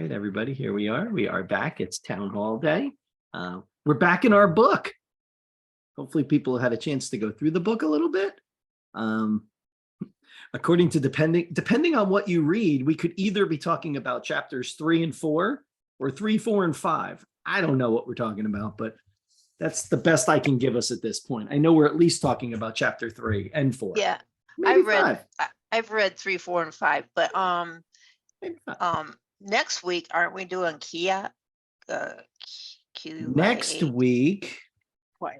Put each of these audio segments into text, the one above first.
right, everybody, here we are. We are back. It's Town Hall Day. We're back in our book. Hopefully people had a chance to go through the book a little bit. According to depending on what you read, we could either be talking about chapters 3 and 4 or 3, 4, and 5. I don't know what we're talking about, but that's the best I can give us at this point. I know we're at least talking about chapter 3 and 4. Yeah, Maybe I've read 3, 4, and 5, but next week aren't we doing Kia? Next week. What?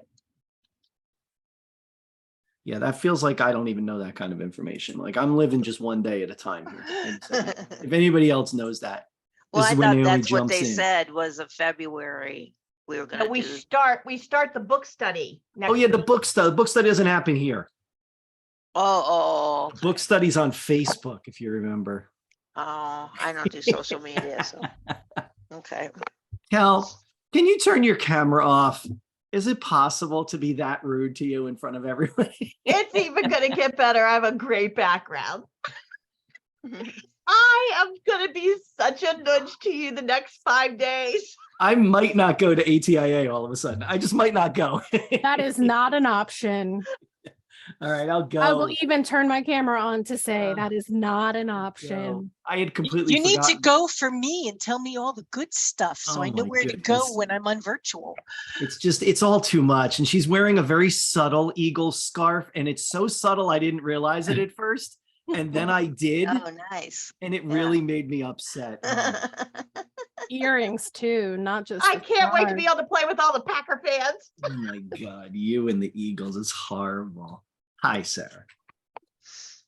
Yeah, that feels like I don't even know that kind of information. Like I'm living just one day at a time here. And so if anybody else knows that, well, this I is when thought Naomi that's what jumps they in. said was of February. We were going to we start the book study next Oh yeah, the week. book study. The book study doesn't happen here. Oh, The book study's on Facebook, if you remember. Oh, I don't do social media, so okay. Cal, can you turn your camera off? Is it possible to be that rude to you in front of everybody? It's even going to get better. I have a great background. I am going to be such a nudge to you the next 5 days. I might not go to ATIA all of a sudden. I just might not go. That is not an option. All right, I'll go. I will even turn my camera on to say that is not an option. I had completely You need forgotten. to go for me and tell me all the good stuff so Oh I know my where to goodness. go when I'm on virtual. It's all too much. And she's wearing a very subtle eagle scarf. And it's so subtle, I didn't realize it at first. And then I did. Oh, nice. And it really made me upset. Earrings too, not just. I can't wait to be able to play with all the Packer fans. Oh my God, you and the Eagles is horrible. Hi, Sarah.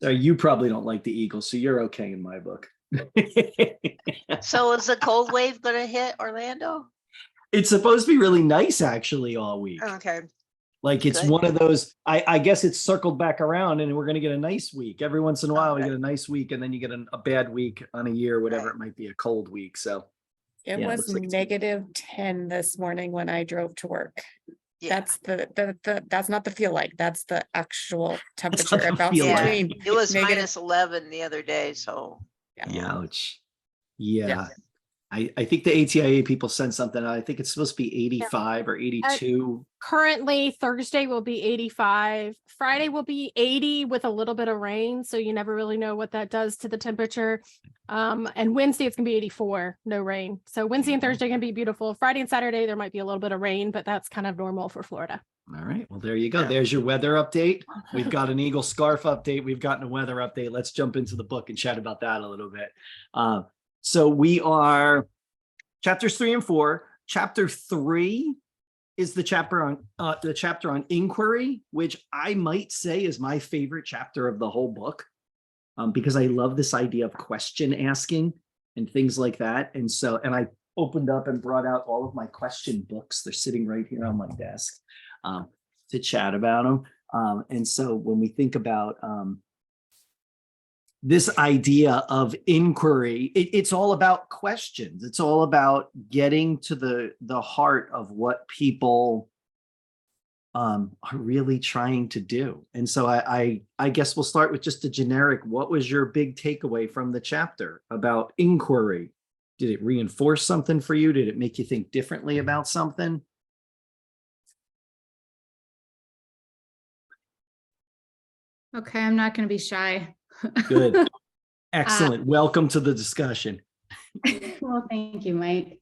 So you probably don't like the Eagles, so you're okay in my book. So is the cold wave going to hit Orlando? It's supposed to be really nice actually all week. Okay. Like it's Good. one of those, I guess it's circled back around and we're going to get a nice week. Every once in a while we Okay. get a nice week and then you get a bad week on a year, whatever it might be, a cold week. So It yeah, it was looks like it's- negative 10 this morning when I drove to work. Yeah. That's that's not the feel like, that's the actual temperature. not It the bounced feel like. between It was negative- minus 11 the other day, so ouch. Yeah. Yeah. I think the ATIA people sent something out. I think it's supposed to be 85 or 82. Currently, Thursday will be 85. Friday will be 80 with a little bit of rain. So you never really know what that does to the temperature. And Wednesday, it's going to be 84, no rain. So Wednesday and Thursday can be beautiful. Friday and Saturday, there might be a little bit of rain, but that's kind of normal for Florida. All right. Well, there you go. There's your weather update. We've got an Eagle scarf update. We've gotten a weather update. Let's jump into the book and chat about that a little bit. So we are chapters 3 and 4. Chapter 3 is the chapter on inquiry, which I might say is my favorite chapter of the whole book, because I love this idea of question asking and things like that. And I opened up and brought out all of my question books. They're sitting right here on my desk to chat about them. And so when we think about this idea of inquiry, it's all about questions. It's all about getting to the heart of what people are really trying to do. And so I guess we'll start with just a generic, what was your big takeaway from the chapter about inquiry? Did it reinforce something for you? Did it make you think differently about something? Okay, I'm not going to be shy. Good. Excellent. Welcome to the discussion. Well, thank you, Mike.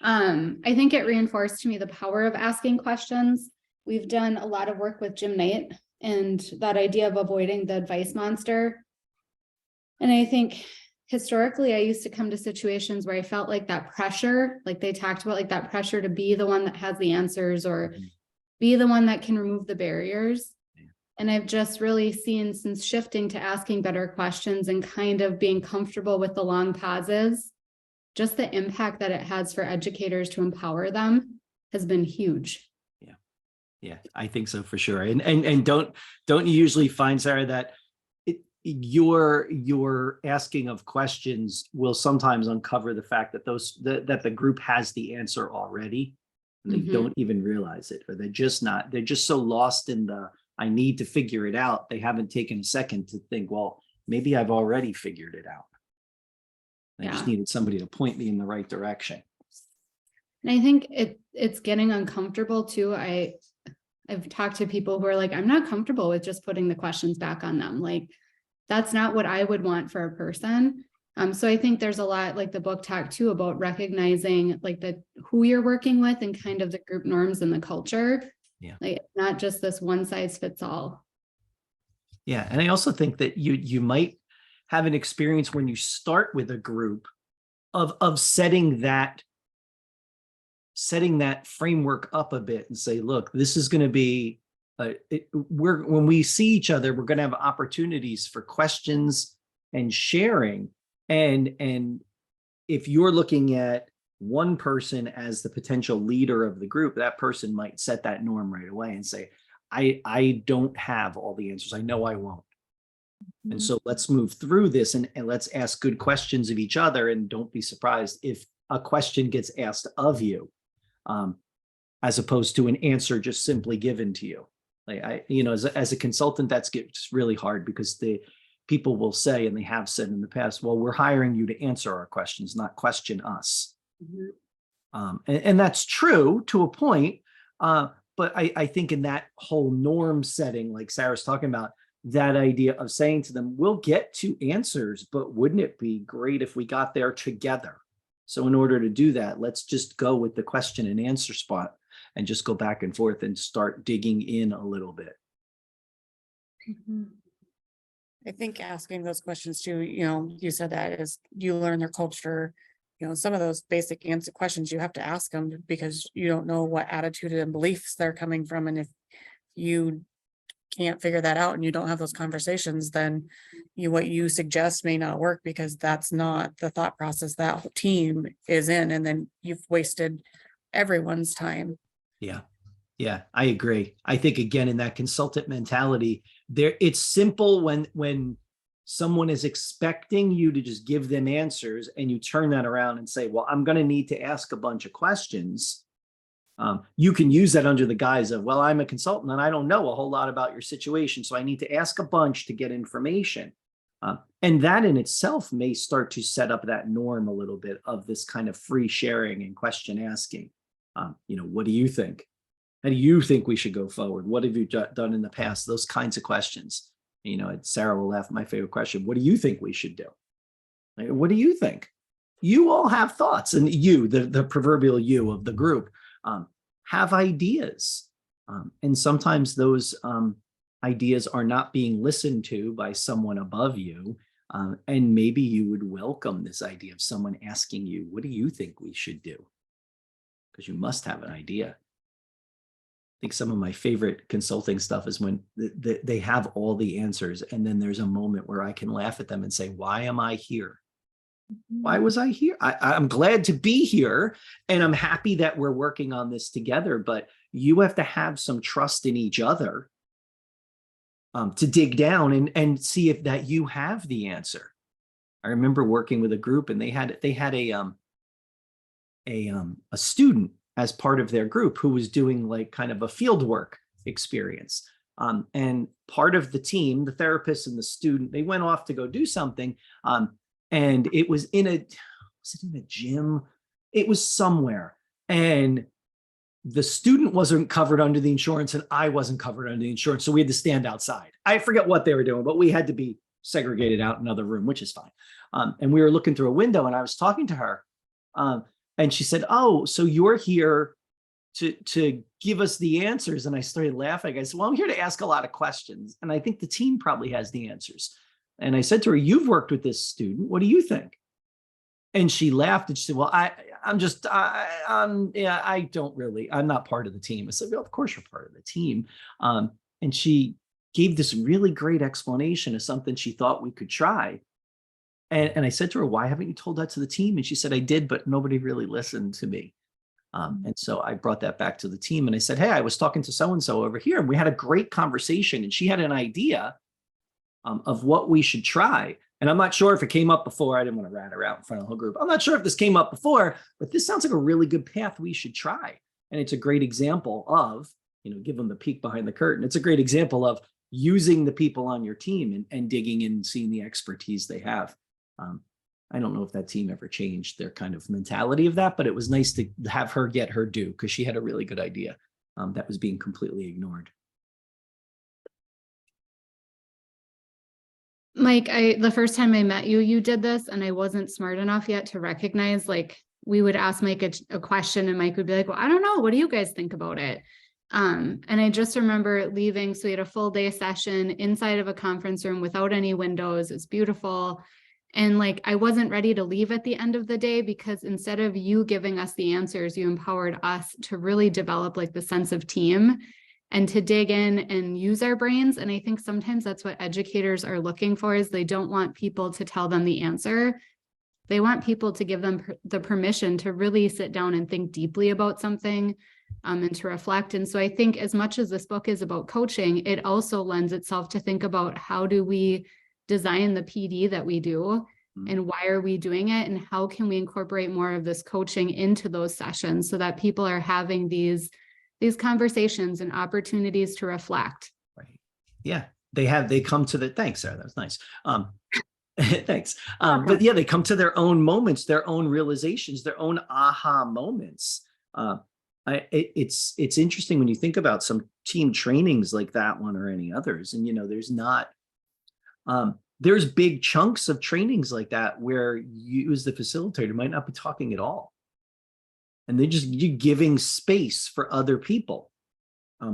I think it reinforced to me the power of asking questions. We've done a lot of work with Jim Knight and that idea of avoiding the advice monster. And I think historically, I used to come to situations where I felt like that pressure, like they talked about, like that pressure to be the one that has the answers or be the one that can remove the barriers. And I've just really seen, since shifting to asking better questions and kind of being comfortable with the long pauses, just the impact that it has for educators to empower them has been huge. Yeah, I think so for sure. And don't you usually find, Sarah, that your asking of questions will sometimes uncover the fact that that the group has the answer already, and they don't even realize it, or they're just so lost in the I need to figure it out. They haven't taken a second to think, well, maybe I've already figured it out. I just Yeah. needed somebody to point me in the right direction. And I think it's getting uncomfortable too. I've talked to people who are like, I'm not comfortable with just putting the questions back on them. Like, that's not what I would want for a person. So I think there's a lot, like the book talked too, about recognizing like who you're working with and kind of the group norms and the culture. Yeah. Like, not just this one size fits all. Yeah. And I also think that you might have an experience when you start with a group of setting that framework up a bit and say, look, this is going to be when we see each other, we're going to have opportunities for questions and sharing. And if you're looking at one person as the potential leader of the group, that person might set that norm right away and say, I don't have all the answers. I know I won't. And so let's move through this and let's ask good questions of each other. And don't be surprised if a question gets asked of you, as opposed to an answer just simply given to you. Like as a consultant, that's gets really hard because the people will say, and they have said in the past, well, we're hiring you to answer our questions, not question us. And that's true to a point. But I think in that whole norm setting, like Sarah's talking about, that idea of saying to them, we'll get to answers, but wouldn't it be great if we got there together? So in order to do that, let's just go with the question and answer spot and just go back and forth and start digging in a little bit. I think asking those questions too, you said that is you learn their culture, some of those basic answer questions you have to ask them because you don't know what attitude and beliefs they're coming from. And if you can't figure that out and you don't have those conversations, then what you suggest may not work because that's not the thought process that whole team is in. And then you've wasted everyone's time. Yeah, I agree. I think again, in that consultant mentality, it's simple when someone is expecting you to just give them answers and you turn that around and say, well, I'm going to need to ask a bunch of questions. You can use that under the guise of, well, I'm a consultant and I don't know a whole lot about your situation, so I need to ask a bunch to get information. And that in itself may start to set up that norm a little bit of this kind of free sharing and question asking. What do you think? How do you think we should go forward? What have you done in the past? Those kinds of questions. Sarah will laugh at my favorite question. What do you think we should do? Like, what do you think? You all have thoughts, and you, the proverbial you of the group, have ideas. And sometimes those ideas are not being listened to by someone above you. And maybe you would welcome this idea of someone asking you, what do you think we should do? Because you must have an idea. I think some of my favorite consulting stuff is when they have all the answers. And then there's a moment where I can laugh at them and say, why am I here? Why was I here? I'm glad to be here. And I'm happy that we're working on this together. But you have to have some trust in each other to dig down and see if that you have the answer. I remember working with a group and they had a student as part of their group who was doing like kind of a field work experience. And part of the team, the therapist and the student, they went off to go do something. And it was in a gym? It was somewhere. And the student wasn't covered under the insurance and I wasn't covered under the insurance. So we had to stand outside. I forget what they were doing, but we had to be segregated out in another room, which is fine. And we were looking through a window and I was talking to her. And she said, oh, so you're here to give us the answers. And I started laughing. I said, well, I'm here to ask a lot of questions. And I think the team probably has the answers. And I said to her, you've worked with this student. What do you think? And she laughed and she said, well, I'm not part of the team. I said, well, of course you're part of the team. And she gave this really great explanation of something she thought we could try. And I said to her, why haven't you told that to the team? And she said, I did, but nobody really listened to me. And so I brought that back to the team and I said, hey, I was talking to so-and-so over here and we had a great conversation and she had an idea of what we should try. And I'm not sure if it came up before. I didn't want to rat her out in front of the whole group. I'm not sure if this came up before, but this sounds like a really good path we should try. And it's a great example of, give them the peek behind the curtain. It's a great example of using the people on your team and digging in and seeing the expertise they have. I don't know if that team ever changed their kind of mentality of that, but it was nice to have her get her due because she had a really good idea that was being completely ignored. Mike, the first time I met you, you did this, and I wasn't smart enough yet to recognize, like, we would ask Mike a question and Mike would be like, well, I don't know. What do you guys think about it? And I just remember leaving. So we had a full day session inside of a conference room without any windows. It's beautiful. And like, I wasn't ready to leave at the end of the day, because instead of you giving us the answers, you empowered us to really develop like the sense of team and to dig in and use our brains. And I think sometimes that's what educators are looking for, is they don't want people to tell them the answer. They want people to give them the permission to really sit down and think deeply about something, and to reflect. And so I think as much as this book is about coaching, it also lends itself to think about, how do we design the PD that we do, and why are we doing it, and how can we incorporate more of this coaching into those sessions so that people are having these conversations and opportunities to reflect. Right. Yeah, they come to the, thanks, Sarah, that was nice. Thanks. But yeah, they come to their own moments, their own realizations, their own aha moments. It's interesting when you think about some team trainings like that one or any others, and there's big chunks of trainings like that where you as the facilitator might not be talking at all. And you're giving space for other people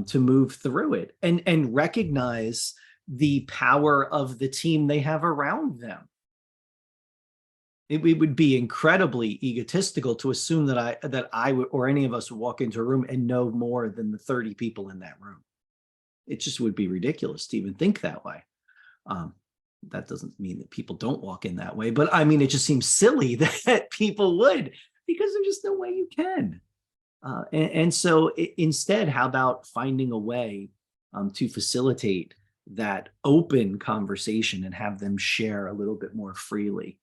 to move through it and recognize the power of the team they have around them. It would be incredibly egotistical to assume that I would, or any of us would walk into a room and know more than the 30 people in that room. It just would be ridiculous to even think that way. That doesn't mean that people don't walk in that way, but I mean, it just seems silly that people would, because there's just no way you can. And so instead, how about finding a way to facilitate that open conversation and have them share a little bit more freely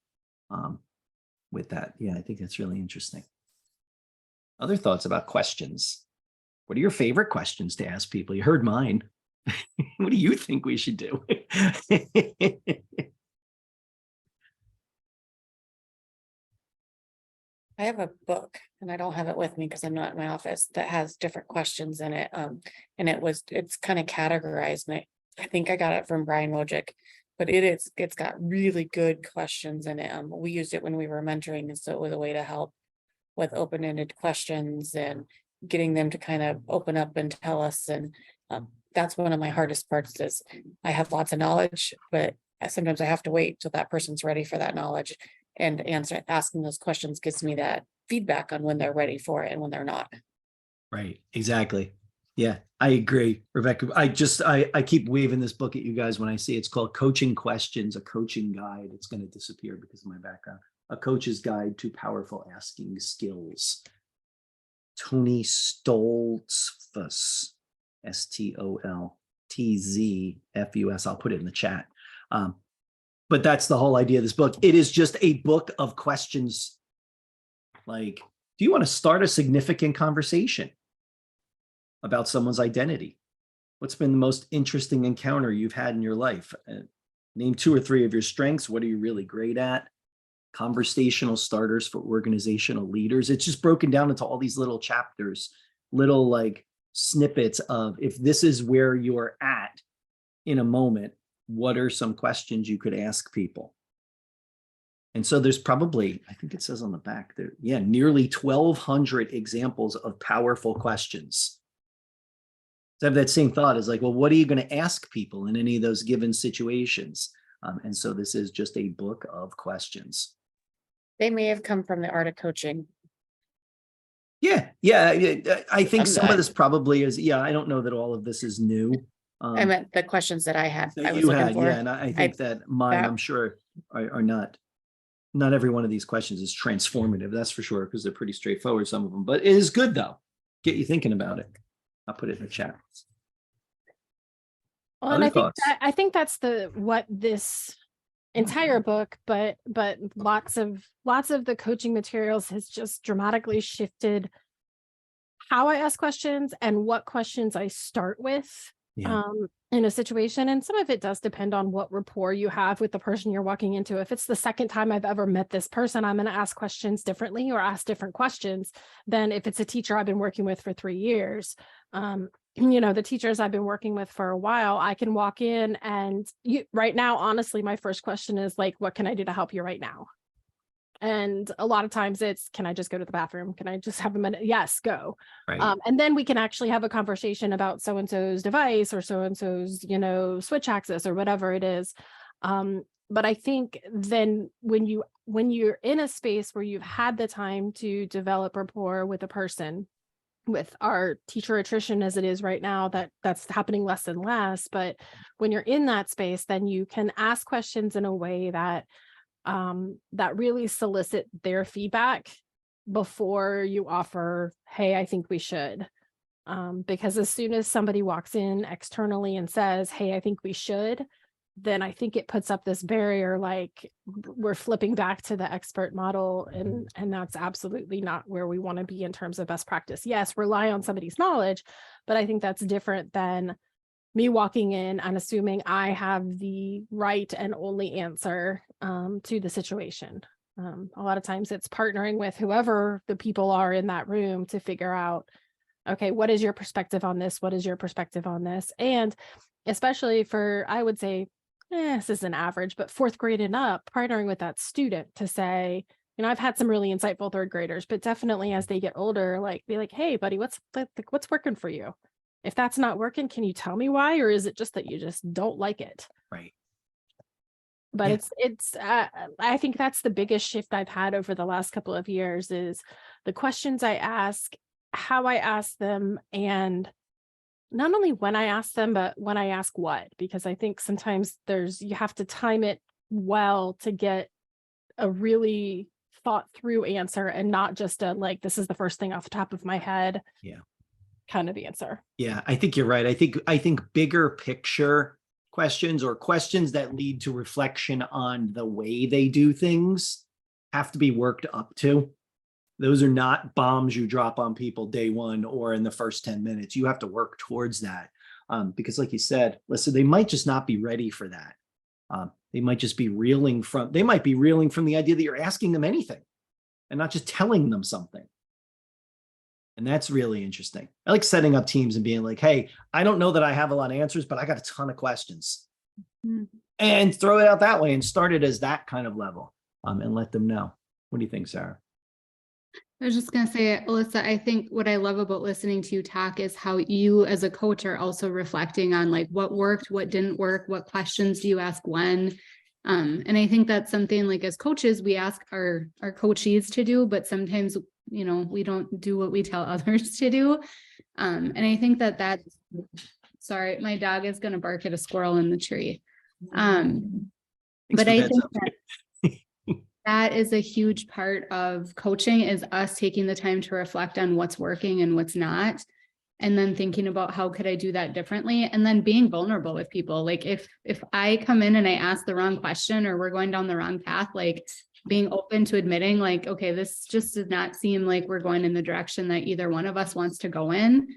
with that? Yeah, I think that's really interesting. Other thoughts about questions? What are your favorite questions to ask people? You heard mine. What do you think we should do? I have a book, and I don't have it with me because I'm not in my office, that has different questions in it. And it's kind of categorized. And I think I got it from Brian Wojcik, but it's got really good questions in it. We used it when we were mentoring, and so it was a way to help with open-ended questions and getting them to kind of open up and tell us. And that's one of my hardest parts, is I have lots of knowledge, but sometimes I have to wait till that person's ready for that knowledge, and asking those questions gives me that feedback on when they're ready for it and when they're not. Right, exactly. Yeah, I agree, Rebecca. I keep waving this book at you guys when I see it. It's called Coaching Questions, a Coaching Guide. It's going to disappear because of my background. A Coach's Guide to Powerful Asking Skills. Tony Stoltzfus, Stoltzfus. I'll put it in the chat. But that's the whole idea of this book. It is just a book of questions. Like, do you want to start a significant conversation about someone's identity? What's been the most interesting encounter you've had in your life? Name 2 or 3 of your strengths. What are you really great at? Conversational starters for organizational leaders. It's just broken down into all these little chapters, little like snippets of, if this is where you're at in a moment, what are some questions you could ask people? And so there's probably, I think it says on the back there, yeah, nearly 1,200 examples of powerful questions. So I have that same thought, is like, well, what are you going to ask people in any of those given situations? And so this is just a book of questions. They may have come from the art of coaching. Yeah. I think some of this probably is, yeah, I don't know that all of this is new. I meant the questions that I had. That I was you looking had, for. yeah, and I think that mine, I'm sure, are not every one of these questions is transformative, that's for sure, because they're pretty straightforward, some of them, but it is good though. Get you thinking about it. I'll put it in the chat. Well, and I think that's what this entire book, but lots of the coaching materials has just dramatically shifted how I ask questions and what questions I start with. Yeah. in a situation. And some of it does depend on what rapport you have with the person you're walking into. If it's the second time I've ever met this person, I'm going to ask questions differently or ask different questions than if it's a teacher I've been working with for 3 years. The teachers I've been working with for a while, I can walk in and right now, honestly, my first question is like, what can I do to help you right now? And a lot of times it's, can I just go to the bathroom? Can I just have a minute? Yes, go. Right. And then we can actually have a conversation about so-and-so's device or so-and-so's, switch access or whatever it is. But I think then when you're in a space where you've had the time to develop rapport with a person, with our teacher attrition as it is right now, that's happening less and less. But when you're in that space, then you can ask questions in a way that really solicit their feedback before you offer, hey, I think we should. Because as soon as somebody walks in externally and says, hey, I think we should, then I think it puts up this barrier, like we're flipping back to the expert model. And that's absolutely not where we want to be in terms of best practice. Yes, rely on somebody's knowledge, but I think that's different than me walking in and assuming I have the right and only answer to the situation. A lot of times it's partnering with whoever the people are in that room to figure out, okay, what is your perspective on this? What is your perspective on this? And especially for, I would say, this is an average, but 4th grade and up, partnering with that student to say, I've had some really insightful 3rd graders, but definitely as they get older, like be like, hey, buddy, what's working for you? If that's not working, can you tell me why? Or is it just that you just don't like it? Right. But Yeah. I think that's the biggest shift I've had over the last couple of years is the questions I ask, how I ask them, and not only when I ask them, but when I ask what, because I think sometimes you have to time it well to get a really thought through answer and not just a, like, this is the first thing off the top of my head. Yeah. Kind of answer. Yeah, I think you're right. I think bigger picture questions or questions that lead to reflection on the way they do things have to be worked up to. Those are not bombs you drop on people day one or in the first 10 minutes. You have to work towards that because like you said, listen, they might just not be ready for that. They might just be reeling from the idea that you're asking them anything and not just telling them something. And that's really interesting. I like setting up teams and being like, hey, I don't know that I have a lot of answers, but I got a ton of questions. Mm-hmm. And throw it out that way and start it as that kind of level and let them know. What do you think, Sarah? I was just going to say, Alyssa, I think what I love about listening to you talk is how you as a coach are also reflecting on like what worked, what didn't work, what questions do you ask when. And I think that's something like as coaches, we ask our coachees to do, but sometimes, we don't do what we tell others to do. And I think sorry, my dog is going to bark at a squirrel in the tree. But I think that is a huge part of coaching is us taking the time to reflect on what's working and what's not. And then thinking about how could I do that differently? And then being vulnerable with people. Like if I come in and I ask the wrong question or we're going down the wrong path, like being open to admitting like, okay, this just does not seem like we're going in the direction that either one of us wants to go in.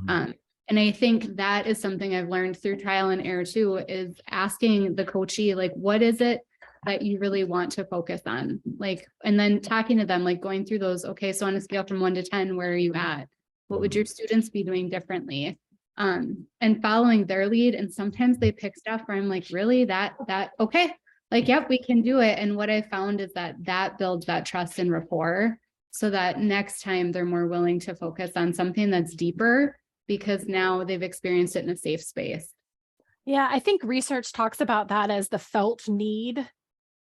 Mm-hmm. And I think that is something I've learned through trial and error too, is asking the coachee, like, what is it that you really want to focus on? Like, and then talking to them, like going through those, okay, so on a scale from 1 to 10, where are you at? What would your students be doing differently? And following their lead. And sometimes they pick stuff where I'm like, really that, okay, like, yep, we can do it. And what I found is that builds that trust and rapport so that next time they're more willing to focus on something that's deeper because now they've experienced it in a safe space. Yeah, I think research talks about that as the felt need,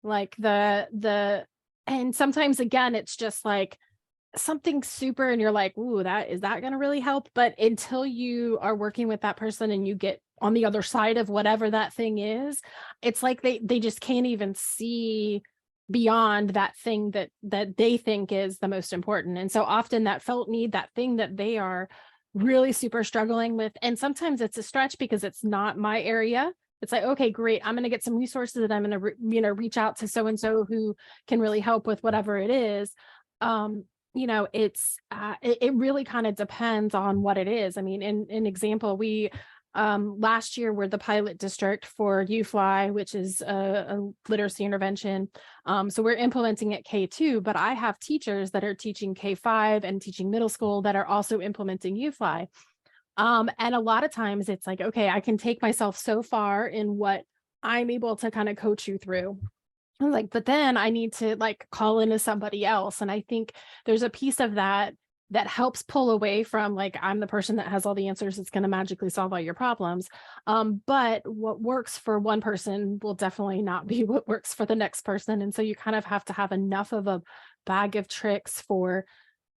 like and sometimes again, it's just like something super and you're like, ooh, is that going to really help? But until you are working with that person and you get on the other side of whatever that thing is, it's like they just can't even see beyond that thing that they think is the most important. And so often that felt need, that thing that they are really super struggling with, and sometimes it's a stretch because it's not my area. It's like, okay, great, I'm going to get some resources that I'm going to reach out to so-and-so who can really help with whatever it is. It really kind of depends on what it is. I mean, in example, we Last year, we're the pilot district for UFly, which is a literacy intervention. So we're implementing it K2, but I have teachers that are teaching K5 and teaching middle school that are also implementing UFly. And a lot of times it's like, okay, I can take myself so far in what I'm able to kind of coach you through. I'm like, but then I need to like call into somebody else. And I think there's a piece of that that helps pull away from like, I'm the person that has all the answers. It's going to magically solve all your problems. But what works for one person will definitely not be what works for the next person. And so you kind of have to have enough of a bag of tricks for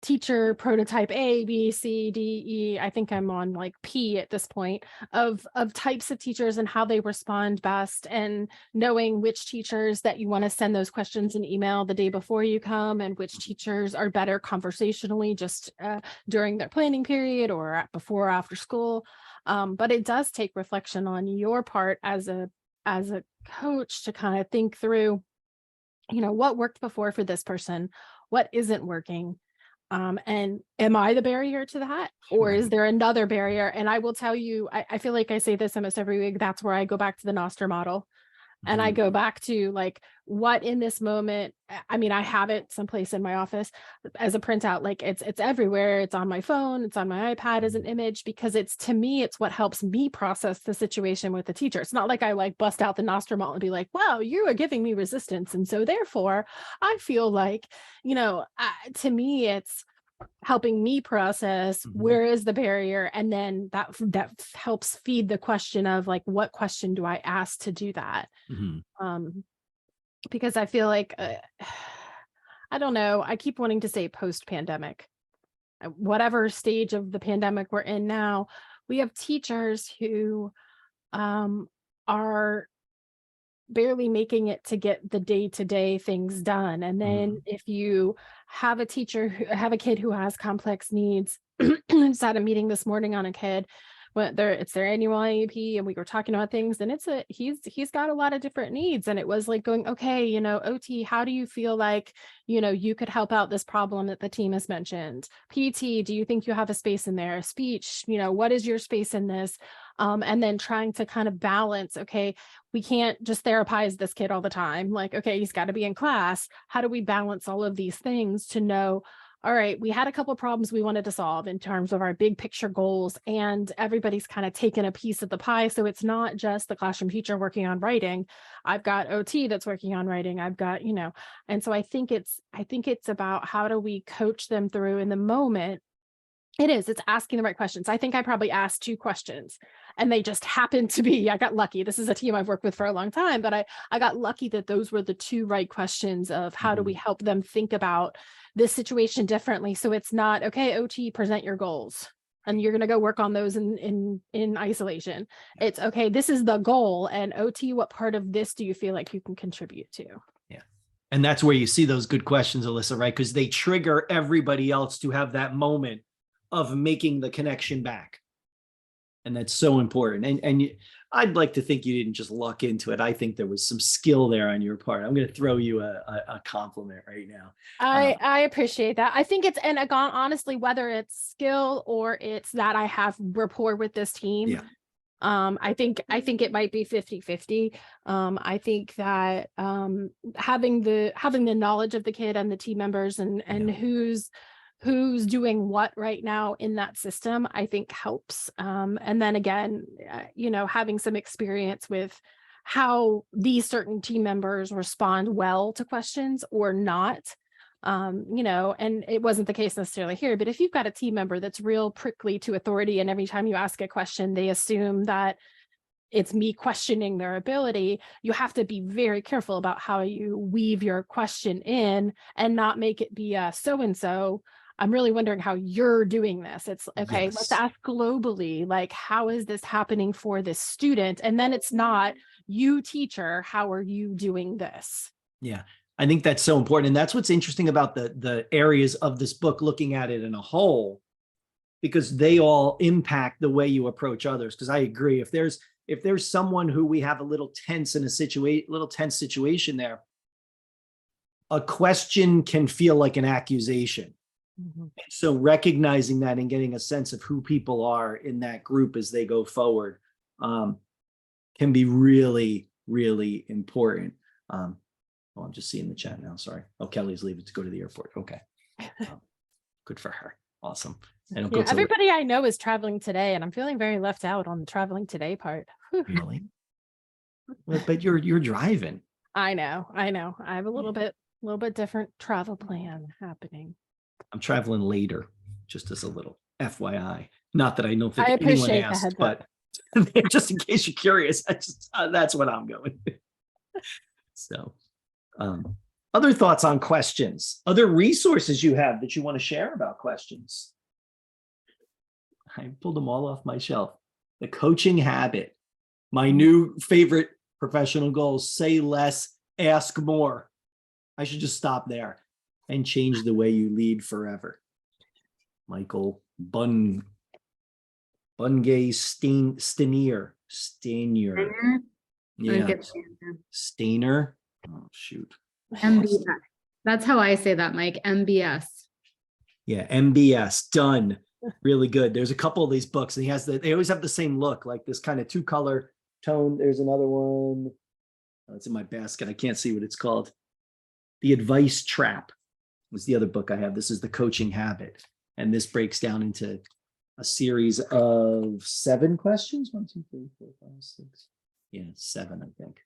teacher prototype A, B, C, D, E. I think I'm on like P at this point of types of teachers and how they respond best, and knowing which teachers that you want to send those questions in email the day before you come, and which teachers are better conversationally just during their planning period or before or after school. But it does take reflection on your part as a coach to kind of think through, you know, what worked before for this person, what isn't working. And am I the barrier to that, or is there another barrier? And I will tell you, I feel like I say this almost every week. That's where I go back to the Nostr model. And I go back to like, what in this moment, I mean, I have it someplace in my office as a printout, like it's everywhere. It's on my phone, it's on my iPad as an image, because it's, to me, it's what helps me process the situation with the teacher. It's not like I like bust out the Nostr model and be like, wow, you are giving me resistance. And so therefore I feel like, you know, to me, it's helping me process where is the barrier, and then that helps feed the question of like, what question do I ask to do that? Because I feel like I don't know, I keep wanting to say post-pandemic, whatever stage of the pandemic we're in now, we have teachers who are barely making it to get the day-to-day things done. And then if you have a teacher have a kid who has complex needs, I just had a meeting this morning on a kid, it's their annual IEP, and we were talking about things, and he's got a lot of different needs. And it was like going, okay, you know, OT, how do you feel like, you know, you could help out this problem that the team has mentioned? PT, do you think you have a space in there? Speech, you know, what is your space in this? And then trying to kind of balance, okay, we can't just therapize this kid all the time. Like, okay, he's got to be in class. How do we balance all of these things to know, all right, we had a couple of problems we wanted to solve in terms of our big picture goals, and everybody's kind of taken a piece of the pie. So it's not just the classroom teacher working on writing. I've got OT that's working on writing. I've got, you know, and so I think it's about how do we coach them through in the moment. It's asking the right questions. I think I probably asked 2 questions and they just happened to be, I got lucky. This is a team I've worked with for a long time, but I got lucky that those were the 2 right questions of how do we help them think about this situation differently. So it's not, okay, OT, present your goals, and you're going to go work on those in isolation. It's okay, this is the goal, and OT, what part of this do you feel like you can contribute to? Yeah. And that's where you see those good questions, Alyssa, right? Because they trigger everybody else to have that moment of making the connection back. And that's so important. And I'd like to think you didn't just luck into it. I think there was some skill there on your part. I'm going to throw you a compliment right now. I appreciate that. I think it's, and honestly, whether it's skill or it's that I have rapport with this team, I think it might be 50-50. I think that having the knowledge of the kid and the team members and who's doing what right now in that system, I think helps. And then again, you know, having some experience with how these certain team members respond well to questions or not, you know, and it wasn't the case necessarily here, but if you've got a team member that's real prickly to authority, and every time you ask a question, they assume that it's me questioning their ability, you have to be very careful about how you weave your question in and not make it be a so-and-so. I'm really wondering how you're doing this. It's okay, let's ask globally, like, how is this happening for this student? And then it's not you, teacher, how are you doing this? Yeah, I think that's so important. And that's what's interesting about the areas of this book, looking at it in a whole, because they all impact the way you approach others. Because I agree, if there's someone who we have a little tense situation there, a question can feel like an accusation. So recognizing that and getting a sense of who people are in that group as they go forward can be really, really important. Oh, I'm just seeing the chat now. Sorry. Oh, Kelly's leaving to go to the airport. Okay. Good for her. Awesome. And Yeah, everybody I know is traveling today, and I'm feeling very left out on the traveling today part. Whew. really? But you're driving. I know. I have a little bit different travel plan happening. I'm traveling later, just as a little FYI. Not that I don't think I anyone appreciate the asked, heads but just in case you're curious, that's what I'm going. So, other thoughts on questions, other resources you have that you want to share about questions? I pulled them all off my shelf. The Coaching Habit, my new favorite professional goals: say less, ask more. I should just stop there and change the way you lead forever. Michael Bungay Steiner. Yeah. Stainer. Oh, shoot. MBS. That's how I say that, Mike. MBS. Yeah, MBS. Done. Really good. There's a couple of these books, and they always have the same look, like this kind of 2-color tone. There's another one. Oh, it's in my basket. I can't see what it's called. The Advice Trap was the other book I have. This is The Coaching Habit. And this breaks down into a series of 7 questions. 1, 2, 3, 4, 5, 6. Yeah, 7, I think.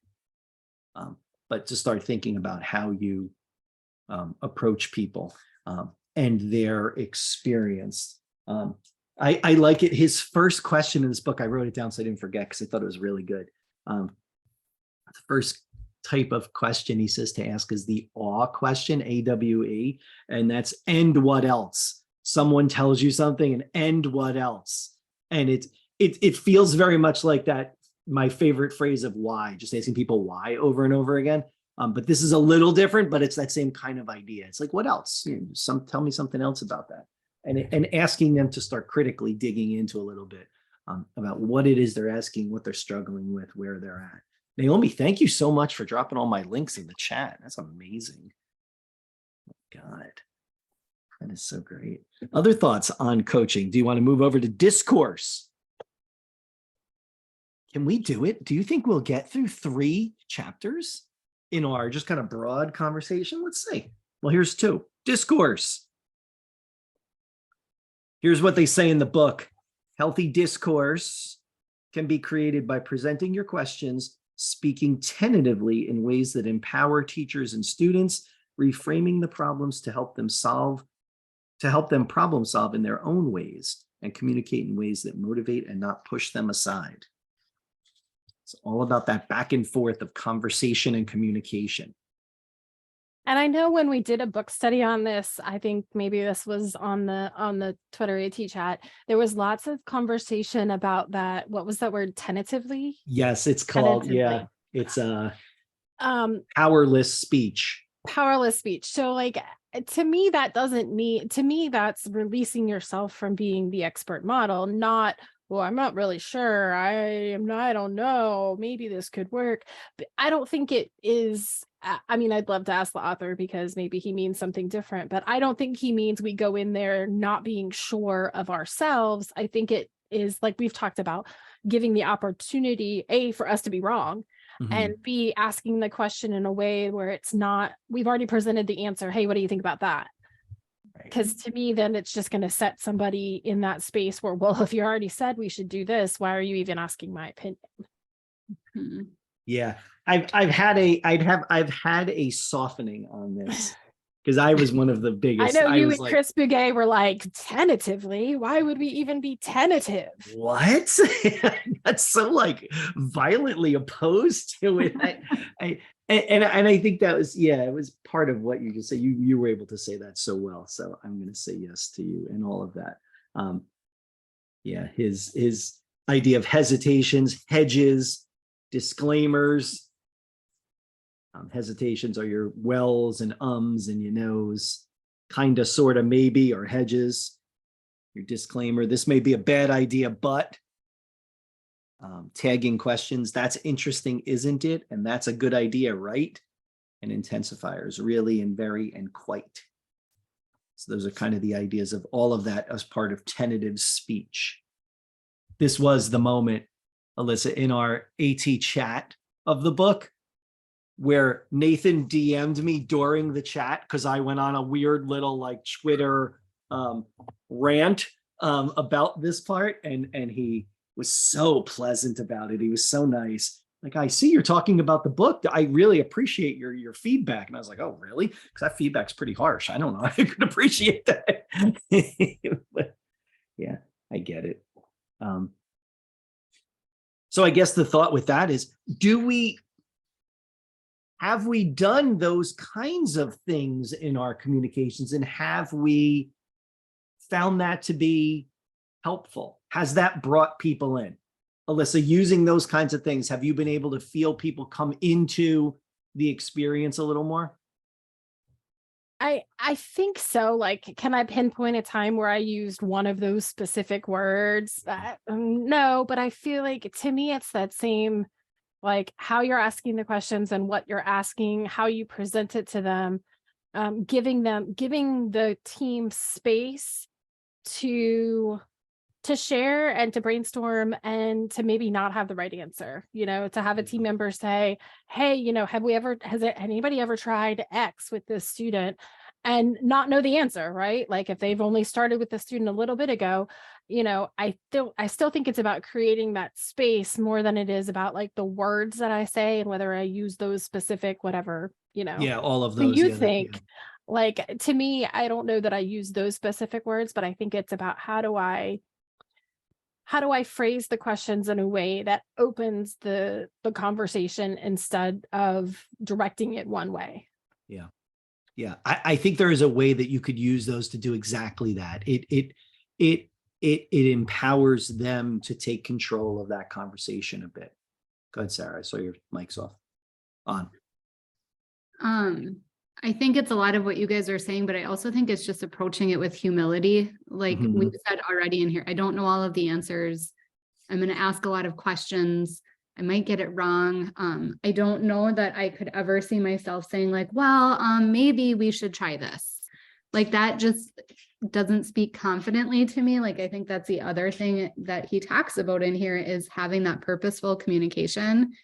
But to start thinking about how you approach people and their experience. I like it. His first question in this book, I wrote it down so I didn't forget because I thought it was really good. The first type of question he says to ask is the awe question, AWE, and that's "and what else?" Someone tells you something and what else? And it feels very much like that. My favorite phrase of why, just asking people why over and over again. But this is a little different, but it's that same kind of idea. It's like, what else? Tell me something else about that. And asking them to start critically digging into a little bit about what it is they're asking, what they're struggling with, where they're at. Naomi, thank you so much for dropping all my links in the chat. That's amazing. Oh my God, that is so great. Other thoughts on coaching? Do you want to move over to Discourse? Can we do it? Do you think we'll get through 3 chapters in our just kind of broad conversation? Let's see. Well, here's 2. Discourse. Here's what they say in the book. Healthy discourse can be created by presenting your questions, speaking tentatively in ways that empower teachers and students, reframing the problems to help them problem solve in their own ways, and communicate in ways that motivate and not push them aside. It's all about that back and forth of conversation and communication. And I know when we did a book study on this, I think maybe this was on the Twitter AT chat, there was lots of conversation about that. What was that word? Tentatively? Yes, it's called, yeah, it's powerless speech. Powerless speech. So like, to me, that doesn't mean, to me, that's releasing yourself from being the expert model, not, well, I'm not really sure. I don't know. Maybe this could work. But I don't think it is. I mean, I'd love to ask the author because maybe he means something different, but I don't think he means we go in there not being sure of ourselves. I think it is, like we've talked about, giving the opportunity, A, for us to be wrong, and B, asking the question in a way where it's not, we've already presented the answer. Hey, what do you think about that? Because to me, then it's just going to set somebody in that space where, well, if you already said we should do this, why are you even asking my opinion? Yeah, I've had a softening on this because I was one of the biggest. I know you and like, Chris Bugay were like, tentatively. Why would we even be tentative? What? That's so like violently opposed to it. I think that was, yeah, it was part of what you just said. You were able to say that so well. So I'm going to say yes to you and all of that. Yeah, his idea of hesitations, hedges, disclaimers. Hesitations are your wells and ums and your knows, kind of, sort of, maybe, or hedges. Your disclaimer, this may be a bad idea, but tagging questions, that's interesting, isn't it? And that's a good idea, right? And intensifiers, really and very and quite. So those are kind of the ideas of all of that as part of tentative speech. This was the moment Alyssa, in our AT chat of the book, where Nathan DM'd me during the chat because I went on a weird little like Twitter rant about this part, and he was so pleasant about it. He was so nice. Like, I see you're talking about the book. I really appreciate your feedback. And I was like, oh, really? Because that feedback's pretty harsh. I don't know. I could appreciate that. But yeah, I get it. So I guess the thought with that is, have we done those kinds of things in our communications, and have we found that to be helpful? Has that brought people in? Alyssa, using those kinds of things, have you been able to feel people come into the experience a little more? I think so. Like, can I pinpoint a time where I used one of those specific words? No, but I feel like to me, it's that same, like how you're asking the questions and what you're asking, how you present it to them, giving the team space to share and to brainstorm and to maybe not have the right answer, to have a team member say, hey, has anybody ever tried X with this student, and not know the answer, right? Like if they've only started with the student a little bit ago, I still think it's about creating that space more than it is about like the words that I say and whether I use those specific, whatever, Yeah, all of do those. you yeah, think? yeah. Like, to me, I don't know that I use those specific words, but I think it's about how do I phrase the questions in a way that opens the conversation instead of directing it one way. Yeah. Yeah. I think there is a way that you could use those to do exactly that. It empowers them to take control of that conversation a bit. Go ahead, Sarah. I saw your mic's off. On. I think it's a lot of what you guys are saying, but I also think it's just approaching it with humility. Like Mhm. we've said already in here, I don't know all of the answers. I'm going to ask a lot of questions. I might get it wrong. I don't know that I could ever see myself saying like, well, maybe we should try this. Like that just doesn't speak confidently to me. Like, I think that's the other thing that he talks about in here is having that purposeful communication.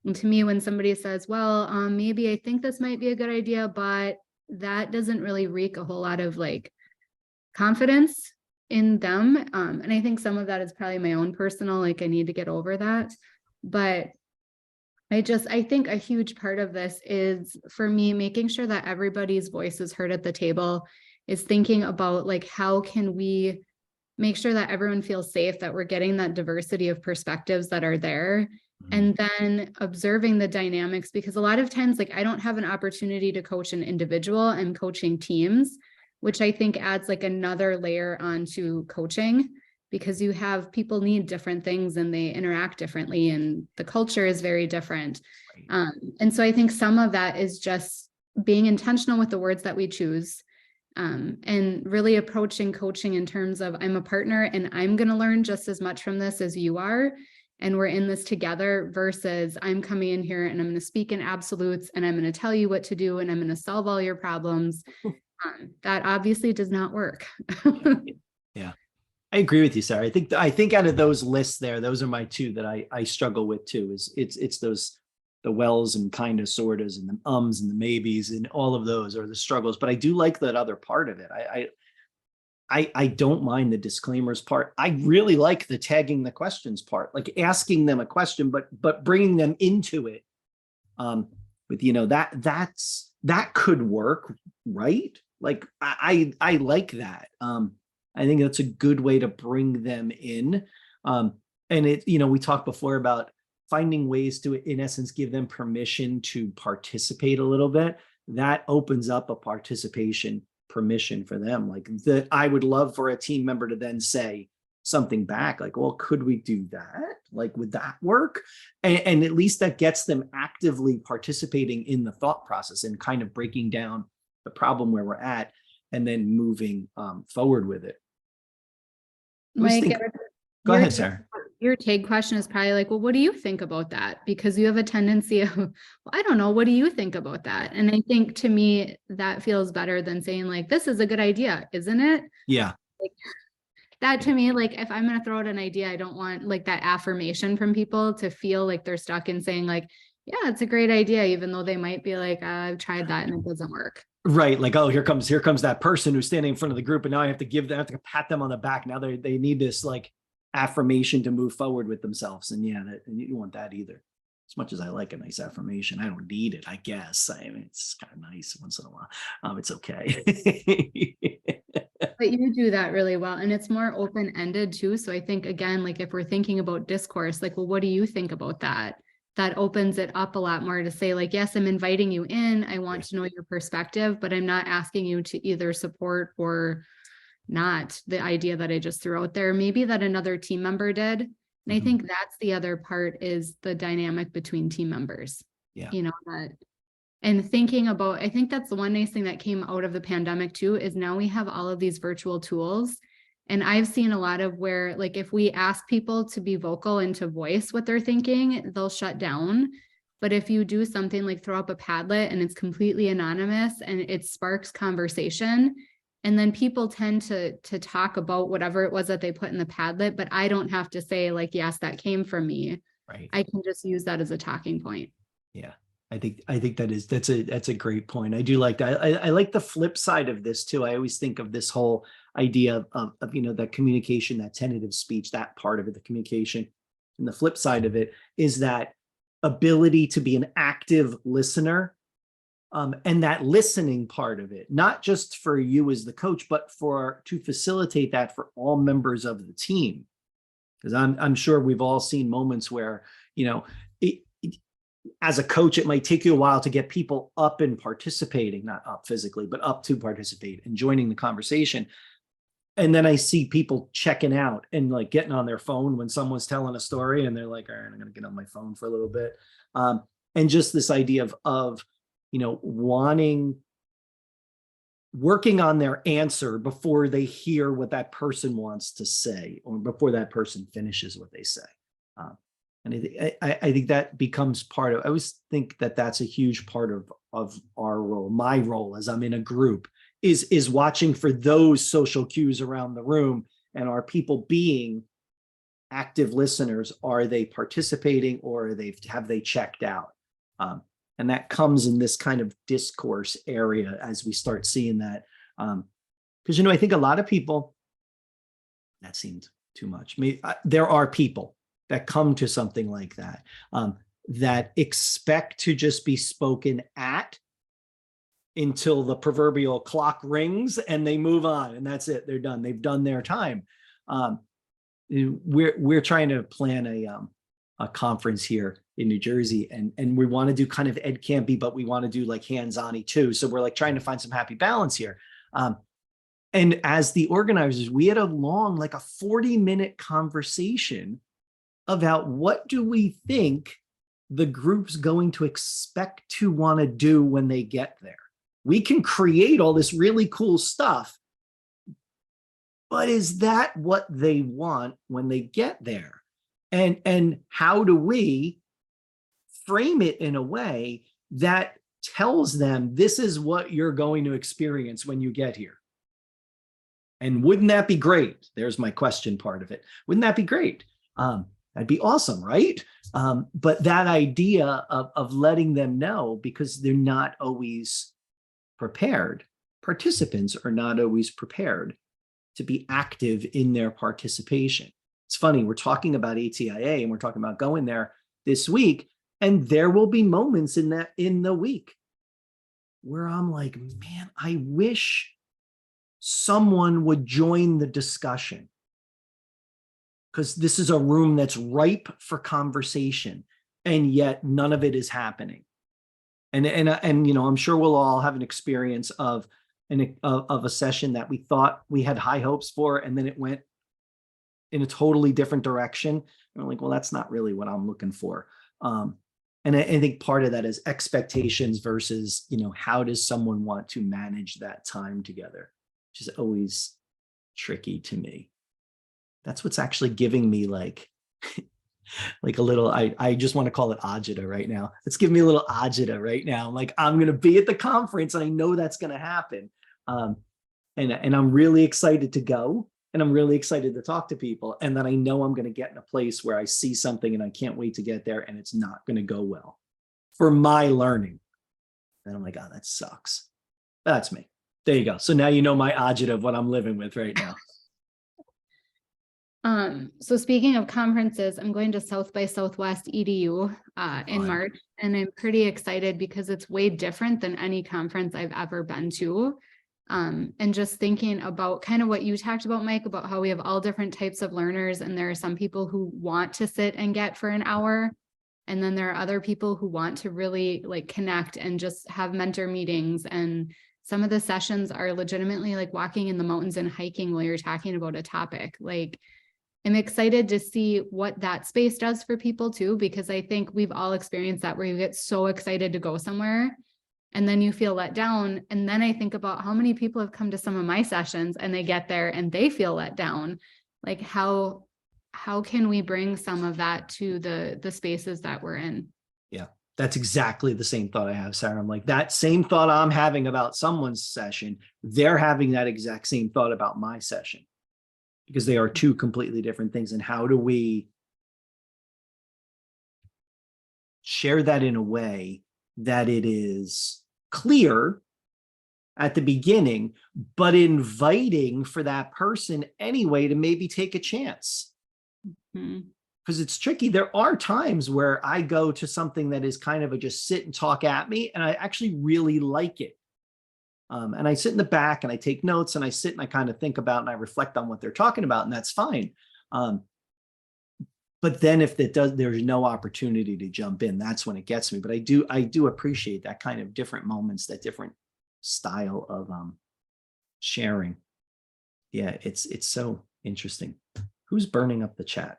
And to me, when somebody says, well, maybe I think this might be a good idea, but that doesn't really wreak a whole lot of like confidence in them. And I think some of that is probably my own personal, like I need to get over that. But I think a huge part of this is for me, making sure that everybody's voice is heard at the table, is thinking about like, how can we make sure that everyone feels safe, that we're getting that diversity of perspectives that are there. And then observing the dynamics, because a lot of times, like I don't have an opportunity to coach an individual, I'm coaching teams, which I think adds like another layer onto coaching, because you have people need different things and they interact differently and the culture is very different. And so I think some of that is just being intentional with the words that we choose, and really approaching coaching in terms of I'm a partner and I'm going to learn just as much from this as you are. And we're in this together versus I'm coming in here and I'm going to speak in absolutes and I'm going to tell you what to do and I'm going to solve all your problems. That obviously does not work. Yeah, I agree with you, Sarah. I think out of those lists there, those are my two that I struggle with too. It's those, the wells and kind of sortas and the ums and the maybes and all of those are the struggles. But I do like that other part of it. I don't mind the disclaimers part. I really like the tagging the questions part, like asking them a question, but bringing them into it. With that could work, right? Like I like that. I think that's a good way to bring them in. And we talked before about finding ways to, in essence, give them permission to participate a little bit. That opens up a participation permission for them. Like that, I would love for a team member to then say something back like, well, could we do that? Like, would that work? And at least that gets them actively participating in the thought process and kind of breaking down the problem where we're at and then moving forward with it. Mike, Go ahead, Sarah. Your tag question is probably like, well, what do you think about that? Because you have a tendency of, well, I don't know, what do you think about that? And I think to me, that feels better than saying like, this is a good idea, isn't it? Yeah. Like, that to me, like, if I'm gonna throw out an idea, I don't want like that affirmation from people to feel like they're stuck in saying like, yeah, it's a great idea, even though they might be like, I've tried that and it doesn't work. Right. Like, oh, here comes that person who's standing in front of the group. And now I have to pat them on the back. Now they need this like affirmation to move forward with themselves. And yeah, and you don't want that either. As much as I like a nice affirmation, I don't need it, I guess. I mean, it's kind of nice once in a while. It's okay. But you do that really well. And it's more open-ended too. So I think, again, like if we're thinking about discourse, like, well, what do you think about that? That opens it up a lot more to say like, yes, I'm inviting you in. I want to know your perspective, but I'm not asking you to either support or not the idea that I just threw out there. Maybe that another team member did. And I think that's the other part is the dynamic between team members. Yeah. You know, that, and thinking about, I think that's the one nice thing that came out of the pandemic too, is now we have all of these virtual tools. And I've seen a lot of where, like, if we ask people to be vocal and to voice what they're thinking, they'll shut down. But if you do something like throw up a Padlet and it's completely anonymous and it sparks conversation, and then people tend to talk about whatever it was that they put in the Padlet, but I don't have to say like, yes, that came from me. Right. I can just use that as a talking point. Yeah. I think that's a great point. I do like that. I like the flip side of this too. I always think of this whole idea of that communication, that tentative speech, that part of it, the communication. And the flip side of it is that ability to be an active listener, and that listening part of it, not just for you as the coach, but to facilitate that for all members of the team. Because I'm sure we've all seen moments where, as a coach, it might take you a while to get people up and participating, not up physically, but up to participate and joining the conversation. And then I see people checking out and like getting on their phone when someone's telling a story and they're like, all right, I'm going to get on my phone for a little bit. And just this idea of working on their answer before they hear what that person wants to say or before that person finishes what they say. And I think that becomes part of, I always think that that's a huge part of our role, my role as I'm in a group is watching for those social cues around the room. And are people being active listeners? Are they participating or have they checked out? And that comes in this kind of discourse area as we start seeing that. Because, I think a lot of people, that seemed too much. There are people that come to something like that, that expect to just be spoken at until the proverbial clock rings and they move on and that's it. They're done. They've done their time. We're trying to plan a conference here in New Jersey, and we want to do kind of Ed Campy, but we want to do like hands-on-y too. So we're like trying to find some happy balance here. And as the organizers, we had a long, like a 40-minute conversation about what do we think the group's going to expect to want to do when they get there. We can create all this really cool stuff, but is that what they want when they get there? And how do we frame it in a way that tells them this is what you're going to experience when you get here? And wouldn't that be great? There's my question part of it. Wouldn't that be great? That'd be awesome, right? But that idea of letting them know, because they're not always prepared. Participants are not always prepared to be active in their participation. It's funny, we're talking about ATIA and we're talking about going there this week, and there will be moments in the week where I'm like, man, I wish someone would join the discussion, because this is a room that's ripe for conversation, and yet none of it is happening. And I'm sure we'll all have an experience of a session that we thought we had high hopes for, and then it went in a totally different direction. And we're like, well, that's not really what I'm looking for. And I think part of that is expectations versus, how does someone want to manage that time together, which is always tricky to me. That's what's actually giving me like a little, I just want to call it agita right now. It's giving me a little agita right now. Like, I'm going to be at the conference and I know that's going to happen. And I'm really excited to go. and I'm really excited to talk to people. And then I know I'm going to get in a place where I see something and I can't wait to get there and it's not going to go well for my learning. And I'm like, oh, that sucks. That's me. There you go. So now you know my adjective, what I'm living with right now. So speaking of conferences, I'm going to South by Southwest EDU in Fun. March, and I'm pretty excited because it's way different than any conference I've ever been to. And just thinking about kind of what you talked about, Mike, about how we have all different types of learners, and there are some people who want to sit and get for an hour. And then there are other people who want to really like connect and just have mentor meetings. And some of the sessions are legitimately like walking in the mountains and hiking while you're talking about a topic. Like, I'm excited to see what that space does for people too, because I think we've all experienced that where you get so excited to go somewhere and then you feel let down. And then I think about how many people have come to some of my sessions and they get there and they feel let down. Like how can we bring some of that to the spaces that we're in? Yeah, that's exactly the same thought I have, Sarah. I'm like, that same thought I'm having about someone's session, they're having that exact same thought about my session. Because they are two completely different things. And how do we share that in a way that it is clear at the beginning, but inviting for that person anyway to maybe take a chance? Because it's tricky. There are times where I go to something that is kind of a just sit and talk at me, and I actually really like it. And I sit in the back and I take notes and I sit and I kind of think about and I reflect on what they're talking about, and that's fine. But then if there's no opportunity to jump in, that's when it gets me. But I do appreciate that kind of different moments, that different style of sharing. Yeah, it's so interesting. Who's burning up the chat?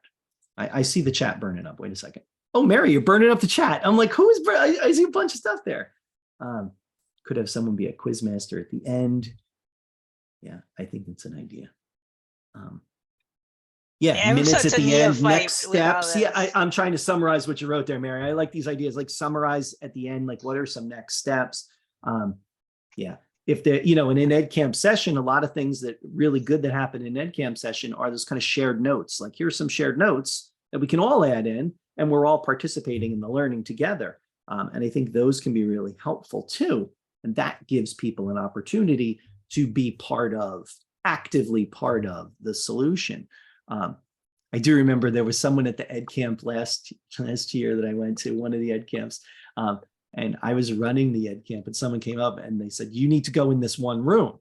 I see the chat burning up. Wait a second. Oh, Mary, you're burning up the chat. I'm like, I see a bunch of stuff there. Could have someone be a quiz master at the end. Yeah, I think that's an idea. Yeah, I'm minutes such at a the end, neophyte next with all steps. Yeah, this. I'm trying to summarize what you wrote there, Mary. I like these ideas, like summarize at the end, like what are some next steps? Yeah, if in an Ed Camp session, a lot of things that really good that happen in Ed Camp session are those kind of shared notes. Like here's some shared notes that we can all add in, and we're all participating in the learning together. And I think those can be really helpful too. And that gives people an opportunity to be actively part of the solution. I do remember there was someone at the Ed Camp last year that I went to, one of the Ed Camps, and I was running the Ed Camp, and someone came up and they said, you need to go in this one room.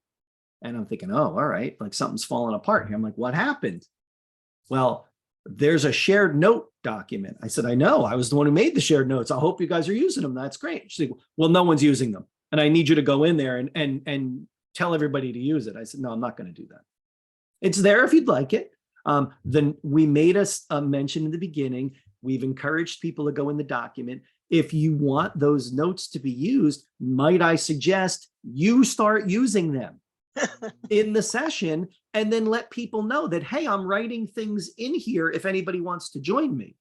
And I'm thinking, oh, all right, like something's falling apart here. I'm like, what happened? Well, there's a shared note document. I said, I know, I was the one who made the shared notes. I hope you guys are using them. That's great. She's like, well, no one's using them, and I need you to go in there and tell everybody to use it. I said, no, I'm not going to do that. It's there if you'd like it. Then we made a mention in the beginning. We've encouraged people to go in the document. If you want those notes to be used, might I suggest you start using them in the session, and then let people know that, hey, I'm writing things in here if anybody wants to join me.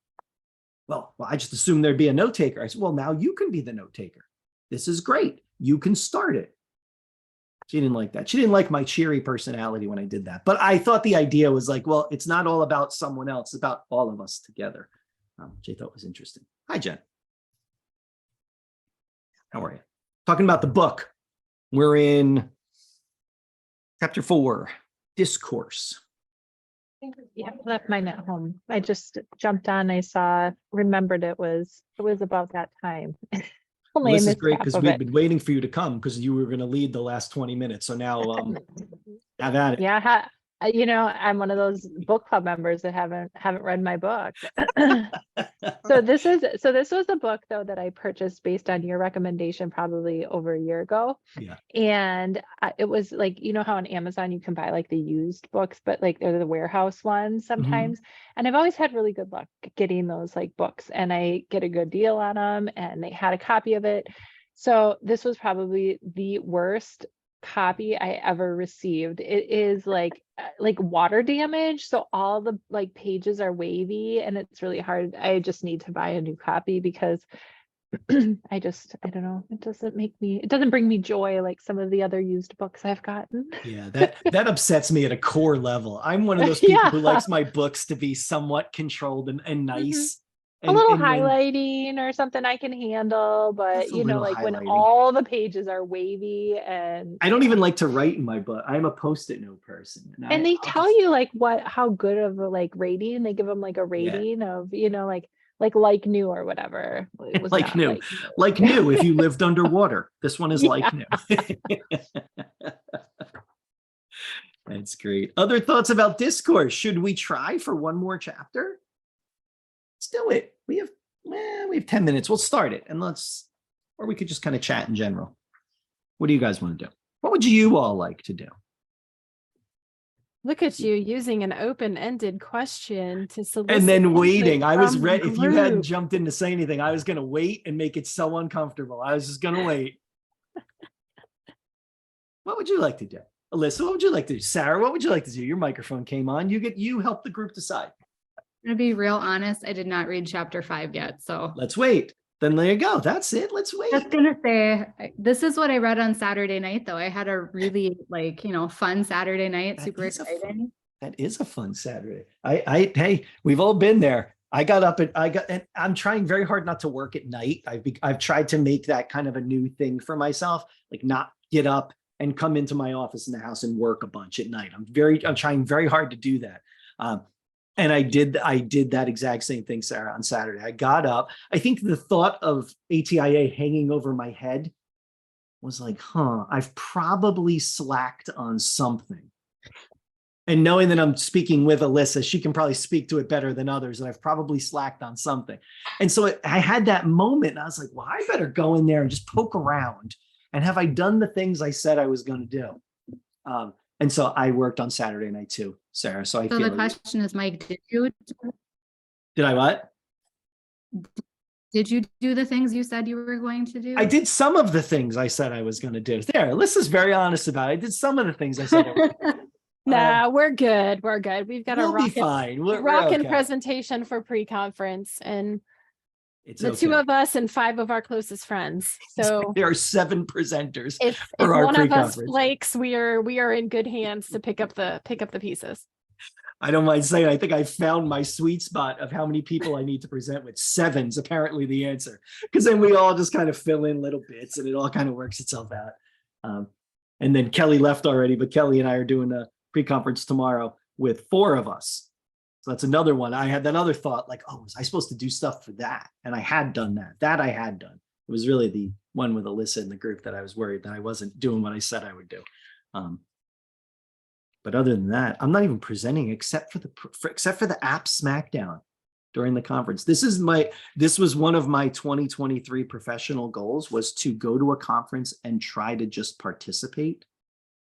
Well, I just assumed there'd be a note taker. I said, well, now you can be the note taker. This is great. You can start it. She didn't like that. She didn't like my cheery personality when I did that. But I thought the idea was like, well, it's not all about someone else. It's about all of us together, which I thought was interesting. Hi, Jen. How are you? Talking about the book. We're in chapter 4, Discourse. Yeah, I left mine at home. I just jumped on. Remembered it was about that time. Only Well, this is missed great half because of we've it. been waiting for you to come because you were going to lead the last 20 minutes. So now have at it. Yeah, I'm one of those book club members that haven't read my book. So this was a book though that I purchased based on your recommendation probably over a year ago. Yeah. And it was like, how on Amazon you can buy like the used books, but like they're the warehouse ones sometimes. And I've always had really good luck getting those like books, and I get a good deal on them, and they had a copy of it. So this was probably the worst copy I ever received. It is like water damage, so all the like pages are wavy and it's really hard. I just need to buy a new copy because I don't know. It doesn't bring me joy like some of the other used books I've gotten. Yeah, that upsets me at a core level. I'm one of those people who Yeah. likes my books to be somewhat controlled and nice. A little and when- highlighting or something I can handle, but Just a you know, little like when highlighting. all the pages are wavy and I don't even like to write in my book. I'm a post-it note person. and they tell you like how good of a like rating they give them, like a Yeah. rating of, you know, like new or whatever. It was Like not new. Like new if you lived underwater. This one is like new. That's great. Other thoughts about Discourse? Should we try for one more chapter? Let's do it. We have 10 minutes. We'll start it and or we could just kind of chat in general. What do you guys want to do? What would you all like to do? Look at you using an open-ended question to solicit And then input waiting. I was from the ready. If you hadn't group. jumped in to say anything, I was going to wait and make it so uncomfortable. I was just going to wait. What would you like to do? Alyssa, what would you like to do? Sarah, what would you like to do? Your microphone came on. You help the group decide. To be real honest, I did not read chapter 5 yet, so. Let's wait. Then there you go. That's it. Let's wait. I was gonna say, this is what I read on Saturday night, though. I had a really fun Saturday night, That super is a fun- exciting. That is a fun Saturday. Hey, we've all been there. And I'm trying very hard not to work at night. I've tried to make that kind of a new thing for myself, like not get up and come into my office in the house and work a bunch at night. I'm trying very hard to do that. And I did that exact same thing, Sarah, on Saturday. I got up. I think the thought of ATIA hanging over my head was like, I've probably slacked on something. And knowing that I'm speaking with Alyssa, she can probably speak to it better than others. And I've probably slacked on something. And so I had that moment. And I was like, well, I better go in there and just poke around. And have I done the things I said I was going to do? And so I worked on Saturday night too, Sarah. So The question is, Mike, did I what? Did you do the things you said you were going to do? I did some of the things I said I was going to do. There, Alyssa's very honest about it. I did some of the things I said. I was gonna do. Nah, we're good. We're good. We've got We'll a be fine. We're rockin' okay. presentation for pre-conference, and It's the two of us and 5 of our closest friends. So there are 7 presenters. if for our one of us pre-conference. flakes, we are in good hands to pick up the pieces. I don't mind saying, I think I found my sweet spot of how many people I need to present with. 7's apparently the answer, because then we all just kind of fill in little bits and it all kind of works itself out. And then Kelly left already, but Kelly and I are doing a pre-conference tomorrow with 4 of us. So that's another one. I had that other thought like, oh, was I supposed to do stuff for that? And I had done that. That I had done. It was really the one with Alyssa in the group that I was worried that I wasn't doing what I said I would do. But other than that, I'm not even presenting except for the app Smackdown during the conference. This was one of my 2023 professional goals, was to go to a conference and try to just participate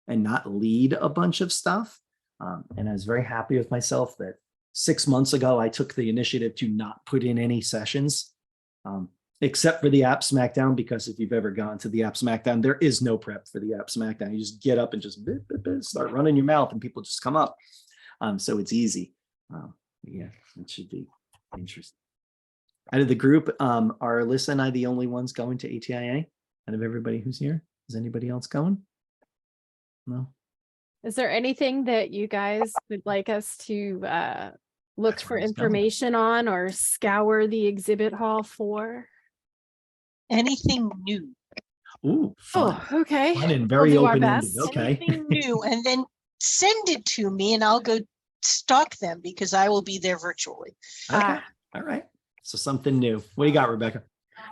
and not lead a bunch of stuff. And I was very happy with myself that 6 months ago, I took the initiative to not put in any sessions, except for the app Smackdown, because if you've ever gone to the app Smackdown, there is no prep for the app Smackdown. You just get up and just start running your mouth and people just come up. So it's easy. Yeah, it should be interesting. Out of the group, are Alyssa and I the only ones going to ATIA? Out of everybody who's here? Is anybody else going? No? Is there anything that you guys would like us to look That's for where I was going. information on or scour the exhibit hall for? Anything new, Ooh, fun. Oh, okay. Fun and We'll very do our open-ended. best. Okay. anything new, and then send it to me and I'll go stalk them because I will be there virtually. Okay. All right. So something new. What do you got, Rebecca?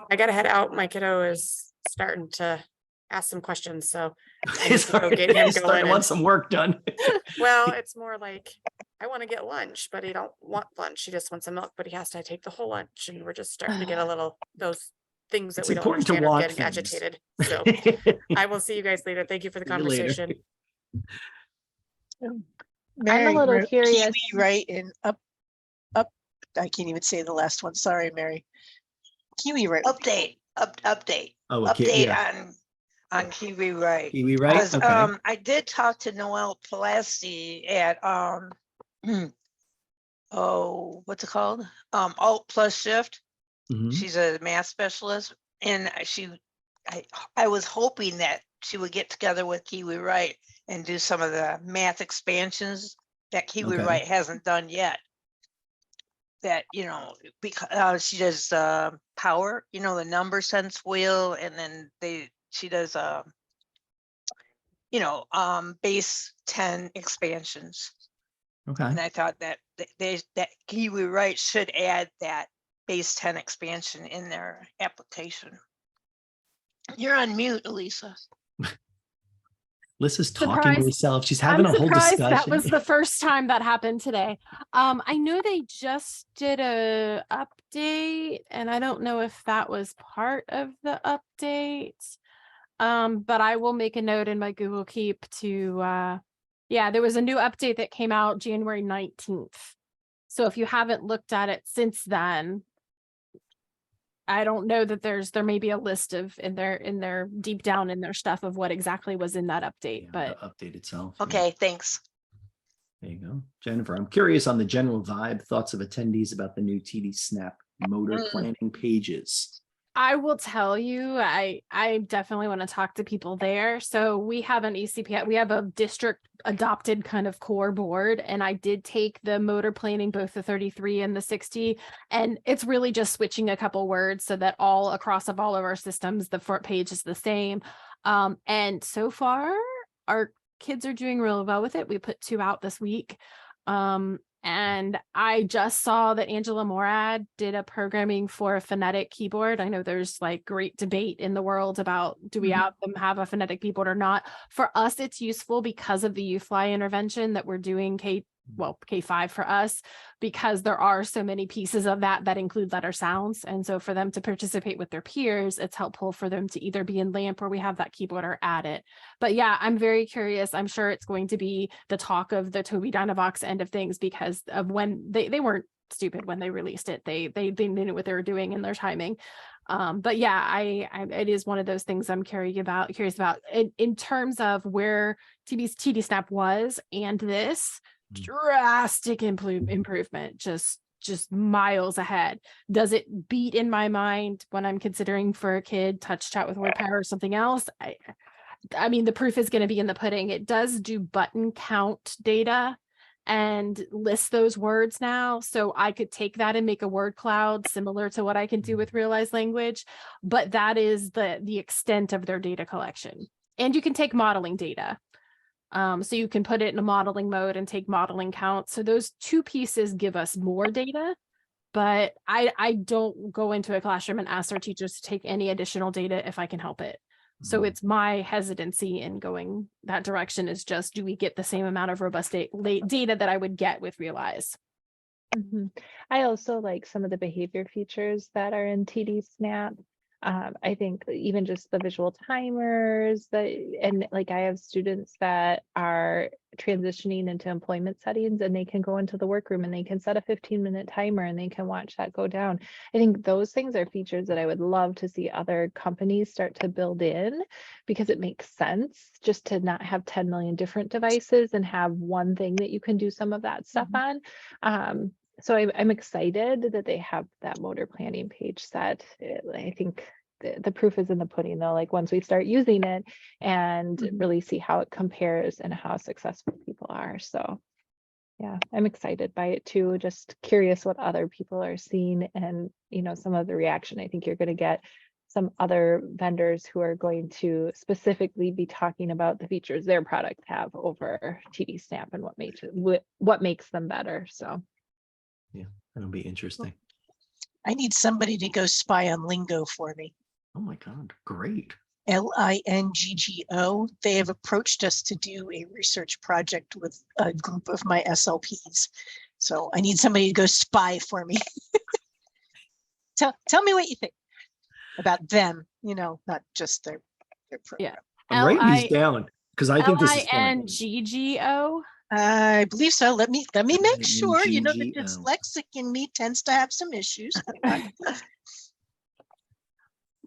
I gotta head out. My kiddo is starting to ask some questions, so I need He's to go get him starting going. to want some work done. Well, it's more like, I want to get lunch, but he don't want lunch. He just wants some milk, but he has to take the whole lunch, and we're just starting to get a little, those things that It's we don't important to understand are want getting things. agitated. So I will see you guys later. Thank you for the See you later. conversation. I'm a little wrote curious. Kiwi, right, and up, I can't even say the last one. Sorry, Mary. Kiwi, right? Update. Oh, okay, Update yeah. on Kiwi Right. Kiwi, right? 'Cause, Okay. I did talk to Noelle Pelassi at oh, what's it called? Alt plus Shift. Mhm. She's a math specialist and I was hoping that she would get together with Kiwi Wright and do some of the math expansions that Kiwi Okay. Wright hasn't done yet. That, because she does power, the number sense wheel, and then she does base 10 expansions. Okay. And I thought that that Kiwi Wright should add that base 10 expansion in their application. You're on mute, Elisa. Lissa's talking to Surprised- herself. She's having I'm a whole surprised discussion. that was the first time that happened today. I know they just did a update, and I don't know if that was part of the update. But I will make a note in my Google Keep to there was a new update that came out January 19th. So if you haven't looked at it since then, I don't know that there may be a list of in their deep down in their stuff of what exactly was in that update, Yeah, but the update itself. yeah. Okay, thanks. There you go. Jennifer, I'm curious on the general vibe, thoughts of attendees about the new TD Snap motor planning pages. I will tell you, I definitely want to talk to people there. So we have an ECP, we have a district adopted kind of core board, and I did take the motor planning, both the 33 and the 60, and it's really just switching a couple words so that all across of all of our systems, the front page is the same. And so far, our kids are doing really well with it. We put 2 out this week. And I just saw that Angela Morad did a programming for a phonetic keyboard. I know there's like great debate in the world about do we have them have a phonetic keyboard or not. For us, it's useful because of the UFly intervention that we're doing K5 for us, because there are so many pieces of that include letter sounds. And so for them to participate with their peers, it's helpful for them to either be in LAMP where we have that keyboard or add it. But yeah, I'm very curious. I'm sure it's going to be the talk of the Tobii Dynavox end of things because of when they weren't stupid when they released it. They knew what they were doing in their timing. But yeah, it is one of those things I'm curious about in terms of where TD Snap was and this drastic improvement, just miles ahead. Does it beat in my mind when I'm considering for a kid touch chat with word power or something else? I mean, the proof is going to be in the pudding. It does do button count data and list those words now. So I could take that and make a word cloud similar to what I can do with realized language, but that is the extent of their data collection. And you can take modeling data. So you can put it in a modeling mode and take modeling counts. So those 2 pieces give us more data, but I don't go into a classroom and ask our teachers to take any additional data if I can help it. So it's my hesitancy in going that direction is just, do we get the same amount of robust data that I would get with Realize? I also like some of the behavior features that are in TD Snap. I think even just the visual timers and like I have students that are transitioning into employment settings and they can go into the workroom and they can set a 15-minute timer and they can watch that go down. I think those things are features that I would love to see other companies start to build in because it makes sense just to not have 10 million different devices and have one thing that you can do some of that stuff on. So I'm excited that they have that motor planning page set. I think the proof is in the pudding though, like once we start using it and really see how it compares and how successful people are. So yeah, I'm excited by it too. Just curious what other people are seeing and, some of the reaction. I think you're going to get some other vendors who are going to specifically be talking about the features their product have over TD Snap and what makes them better. So. Yeah, that'll be interesting. I need somebody to go spy on Lingo for me. Oh my God, great. Langgo. They have approached us to do a research project with a group of my SLPs. So I need somebody to go spy for me. Tell me what you think about them, not just their program. Yeah. I'm writing these down because I think this is fun. Langgo. I believe so. Let me make sure. The Langgo. dyslexic in me tends to have some issues.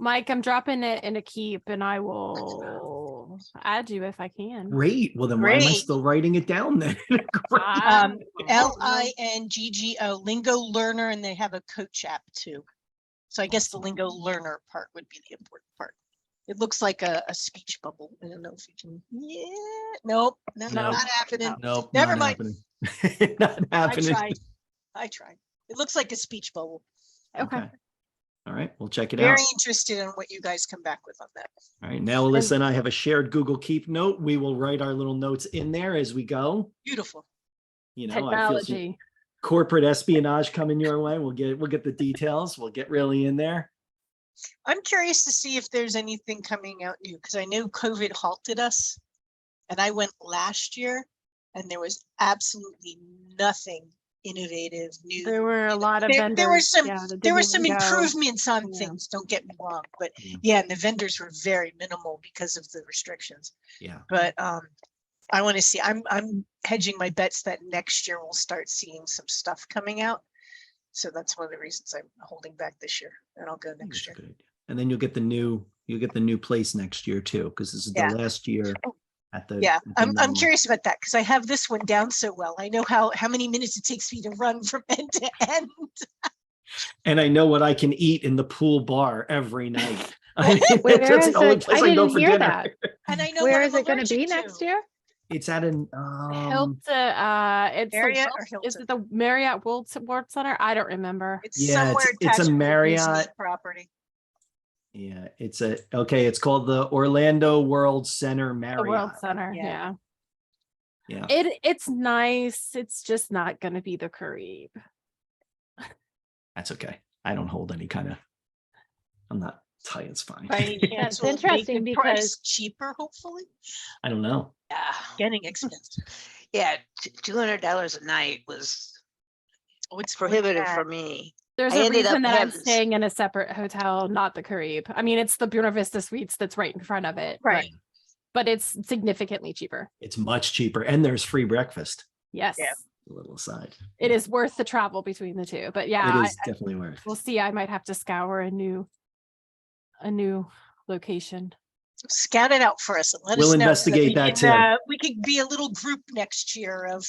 Mike, I'm dropping it in a keep and I will add you if I can. Great. Well, then why am I still writing it down then? Langgo, Lingo Learner, and they have a coach app too. So I guess the lingo learner part would be the important part. It looks like a speech bubble. I don't know if you can, nope, No. not happening. Nope. Never not mind. happening. Not I happening. tried. It looks like a speech bubble. Okay. All right, we'll check it Very out. interested in what you guys come back with on that. All right, now Alyssa and I have a shared Google Keep note. We will write our little notes in there as we go. Beautiful. You know, I feel some Technology. corporate espionage coming your way. We'll get the details. We'll get really in there. I'm curious to see if there's anything coming out new, because I know COVID halted us. And I went last year and there was absolutely nothing innovative, new. There were a lot of vendors. There were some, yeah, that there were didn't some even go. improvements on Yeah. things, don't get me wrong, but Yeah. yeah, and the vendors were very minimal because of the restrictions. Yeah. But I want to see, I'm hedging my bets that next year we'll start seeing some stuff coming out. So that's one of the reasons I'm holding back this year, and I'll go I think next it's a year. good idea. And then you'll get the new place next year too, because this is Yeah. the last year at the. Yeah, at the I'm normal. curious about that because I have this one down so well. I know how many minutes it takes me to run from end to end. And I know what I can eat in the pool bar every night. I mean, Where that's is the only it? place I I go didn't for hear dinner. that. And I know Where what is I'm it going to be allergic next to. year? It's at an Hilton, it's the Marriott or Wilson- is Hilton? it the Marriott World Center? I don't remember. It's Yeah, somewhere it's a attached to the Disney Marriott. property. yeah, it's called the Orlando World Center The Marriott. World Center. Yeah. Yeah. Yeah. It's nice. It's just not going to be the Caribe. That's okay. I don't hold any kind of, I'm not tight. It's fine. By any chance, That's will it make interesting the price because- cheaper, hopefully. I don't know. Yeah, Getting expensive. yeah, $200 a night was Oh, it's prohibitive bad. for me. There's I a ended reason up that I'm having- staying in a separate hotel, not the Caribe. I mean, it's the Buena Vista Suites that's right in front of it. Right. But it's significantly cheaper. It's much cheaper and there's free breakfast. Yes. Yeah. A little aside. It is worth the travel between the two. But yeah, It is definitely worth. we'll see. I might have to scour a new location. Scout it out for us and let We'll us know. so investigate that too. We could be a little group next year of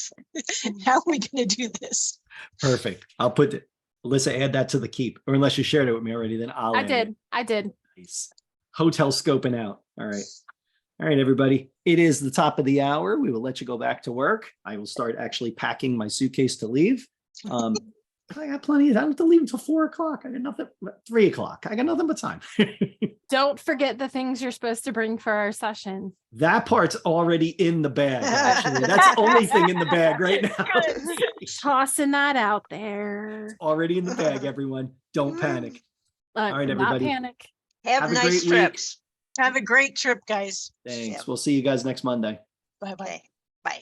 how are we going to do this? Perfect. I'll put it. Alyssa, add that to the keep, or unless you shared it with me already, then I'll. I add it. did. I did. Nice. Hotel scoping out. All right. All right, everybody. It is the top of the hour. We will let you go back to work. I will start actually packing my suitcase to leave. I got plenty. I don't have to leave until 4 o'clock. I got nothing. 3 o'clock. I got nothing but time. Don't forget the things you're supposed to bring for our session. That part's already in the bag. Actually, that's the only thing in the bag right now. Tossing that out there. Already in the bag. Everyone, don't panic. All right, Not everybody. panic. Have, Have a nice great week. trips. Have a great trip, guys. Thanks. Yeah. We'll see you guys next Monday. Bye-bye. Okay, bye.